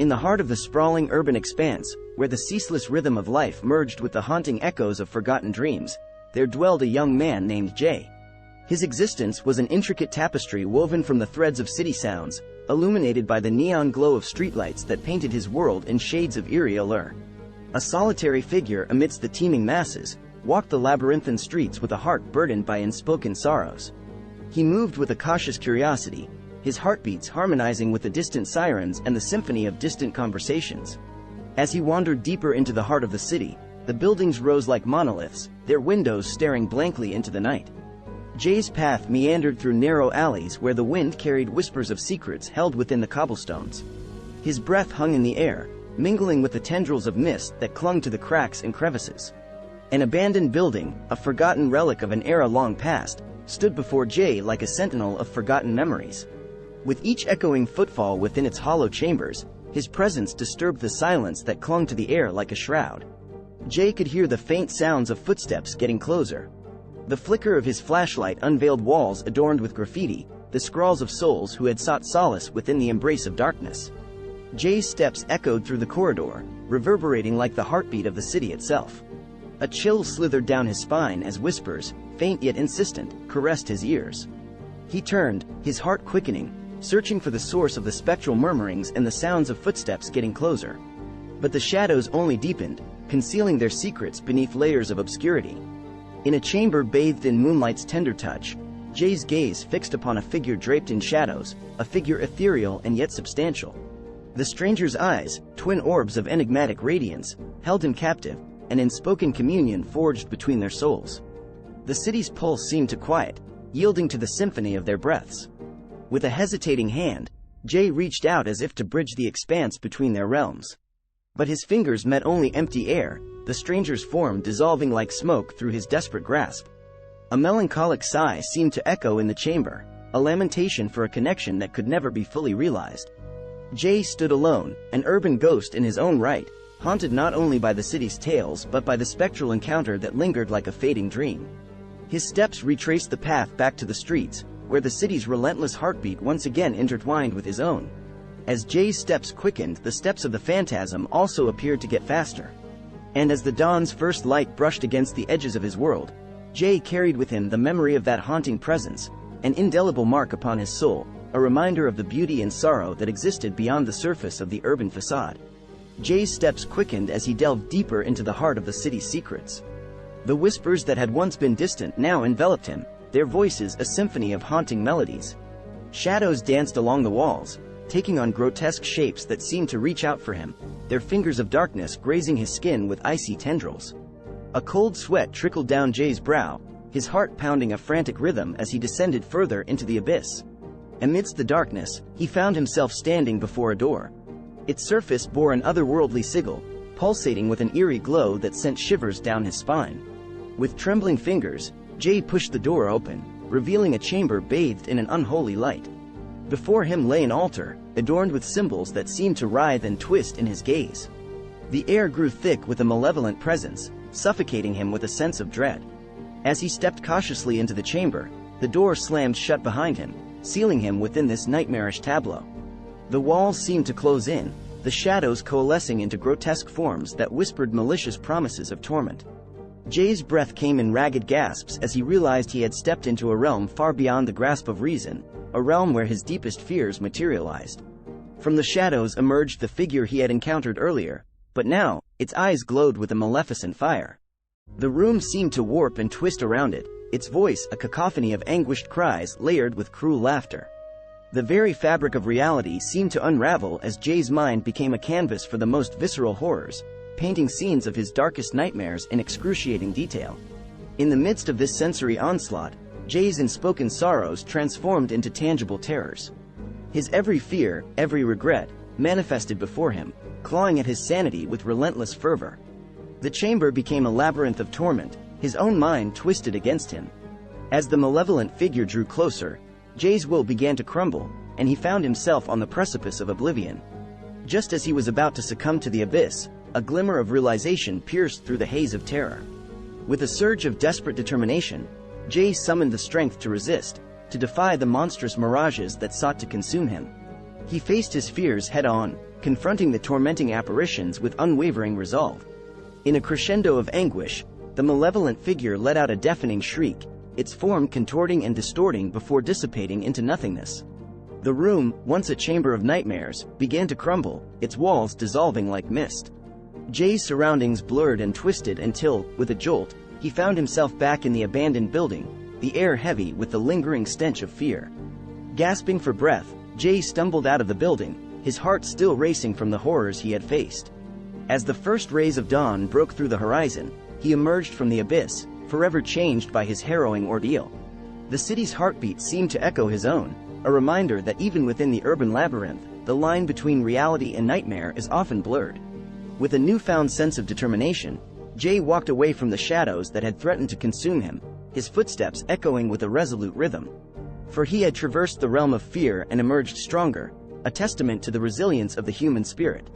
In the heart of the sprawling urban expanse, where the ceaseless rhythm of life merged with the haunting echoes of forgotten dreams, there dwelled a young man named Jay. His existence was an intricate tapestry woven from the threads of city sounds, illuminated by the neon glow of streetlights that painted his world in shades of eerie allure. A solitary figure amidst the teeming masses, walked the labyrinthine streets with a heart burdened by unspoken sorrows. He moved with a cautious curiosity, his heartbeats harmonizing with the distant sirens and the symphony of distant conversations. As he wandered deeper into the heart of the city, the buildings rose like monoliths, their windows staring blankly into the night. Jay's path meandered through narrow alleys where the wind carried whispers of secrets held within the cobblestones. His breath hung in the air, mingling with the tendrils of mist that clung to the cracks and crevices. An abandoned building, a forgotten relic of an era long past, stood before Jay like a sentinel of forgotten memories. With each echoing footfall within its hollow chambers, his presence disturbed the silence that clung to the air like a shroud. Jay could hear the faint sounds of footsteps getting closer. The flicker of his flashlight unveiled walls adorned with graffiti, the scrawls of souls who had sought solace within the embrace of darkness. Jay's steps echoed through the corridor, reverberating like the heartbeat of the city itself. A chill slithered down his spine as whispers, faint yet insistent, caressed his ears. He turned, his heart quickening, searching for the source of the spectral murmurings and the sounds of footsteps getting closer. But the shadows only deepened, concealing their secrets beneath layers of obscurity. In a chamber bathed in moonlight's tender touch, Jay's gaze fixed upon a figure draped in shadows, a figure ethereal and yet substantial. The stranger's eyes, twin orbs of enigmatic radiance, held him captive, an unspoken communion forged between their souls. The city's pulse seemed to quiet, yielding to the symphony of their breaths. With a hesitating hand, Jay reached out as if to bridge the expanse between their realms. But his fingers met only empty air, the stranger's form dissolving like smoke through his desperate grasp. A melancholic sigh seemed to echo in the chamber, a lamentation for a connection that could never be fully realized. Jay stood alone, an urban ghost in his own right, haunted not only by the city's tales but by the spectral encounter that lingered like a fading dream. His steps retraced the path back to the streets, where the city's relentless heartbeat once again intertwined with his own. As Jay's steps quickened, the steps of the phantasm also appeared to get faster. And as the dawn's first light brushed against the edges of his world, Jay carried with him the memory of that haunting presence, an indelible mark upon his soul, a reminder of the beauty and sorrow that existed beyond the surface of the urban facade. Jay's steps quickened as he delved deeper into the heart of the city's secrets. The whispers that had once been distant now enveloped him, their voices a symphony of haunting melodies. Shadows danced along the walls, taking on grotesque shapes that seemed to reach out for him, their fingers of darkness grazing his skin with icy tendrils. A cold sweat trickled down Jay's brow, his heart pounding a frantic rhythm as he descended further into the abyss. Amidst the darkness, he found himself standing before a door. Its surface bore an otherworldly sigil, pulsating with an eerie glow that sent shivers down his spine. With trembling fingers, Jay pushed the door open, revealing a chamber bathed in an unholy light. Before him lay an altar, adorned with symbols that seemed to writhe and twist in his gaze. The air grew thick with a malevolent presence, suffocating him with a sense of dread. As he stepped cautiously into the chamber, the door slammed shut behind him, sealing him within this nightmarish tableau. The walls seemed to close in, the shadows coalescing into grotesque forms that whispered malicious promises of torment. Jay's breath came in ragged gasps as he realized he had stepped into a realm far beyond the grasp of reason, a realm where his deepest fears materialized. From the shadows emerged the figure he had encountered earlier, but now, its eyes glowed with a maleficent fire. The room seemed to warp and twist around it, its voice a cacophony of anguished cries layered with cruel laughter. The very fabric of reality seemed to unravel as Jay's mind became a canvas for the most visceral horrors, painting scenes of his darkest nightmares in excruciating detail. In the midst of this sensory onslaught, Jay's unspoken sorrows transformed into tangible terrors. His every fear, every regret, manifested before him, clawing at his sanity with relentless fervor. The chamber became a labyrinth of torment, his own mind twisted against him. As the malevolent figure drew closer, Jay's will began to crumble, and he found himself on the precipice of oblivion. Just as he was about to succumb to the abyss, a glimmer of realization pierced through the haze of terror. With a surge of desperate determination, Jay summoned the strength to resist, to defy the monstrous mirages that sought to consume him. He faced his fears head-on, confronting the tormenting apparitions with unwavering resolve. In a crescendo of anguish, the malevolent figure let out a deafening shriek, its form contorting and distorting before dissipating into nothingness. The room, once a chamber of nightmares, began to crumble, its walls dissolving like mist. Jay's surroundings blurred and twisted until, with a jolt, he found himself back in the abandoned building, the air heavy with the lingering stench of fear. Gasping for breath, Jay stumbled out of the building, his heart still racing from the horrors he had faced. As the first rays of dawn broke through the horizon, he emerged from the abyss, forever changed by his harrowing ordeal. The city's heartbeat seemed to echo his own, a reminder that even within the urban labyrinth, the line between reality and nightmare is often blurred. With a newfound sense of determination, Jay walked away from the shadows that had threatened to consume him, his footsteps echoing with a resolute rhythm. For he had traversed the realm of fear and emerged stronger, a testament to the resilience of the human spirit.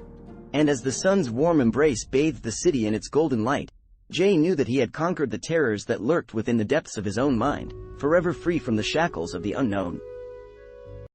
And as the sun's warm embrace bathed the city in its golden light, Jay knew that he had conquered the terrors that lurked within the depths of his own mind, forever free from the shackles of the unknown.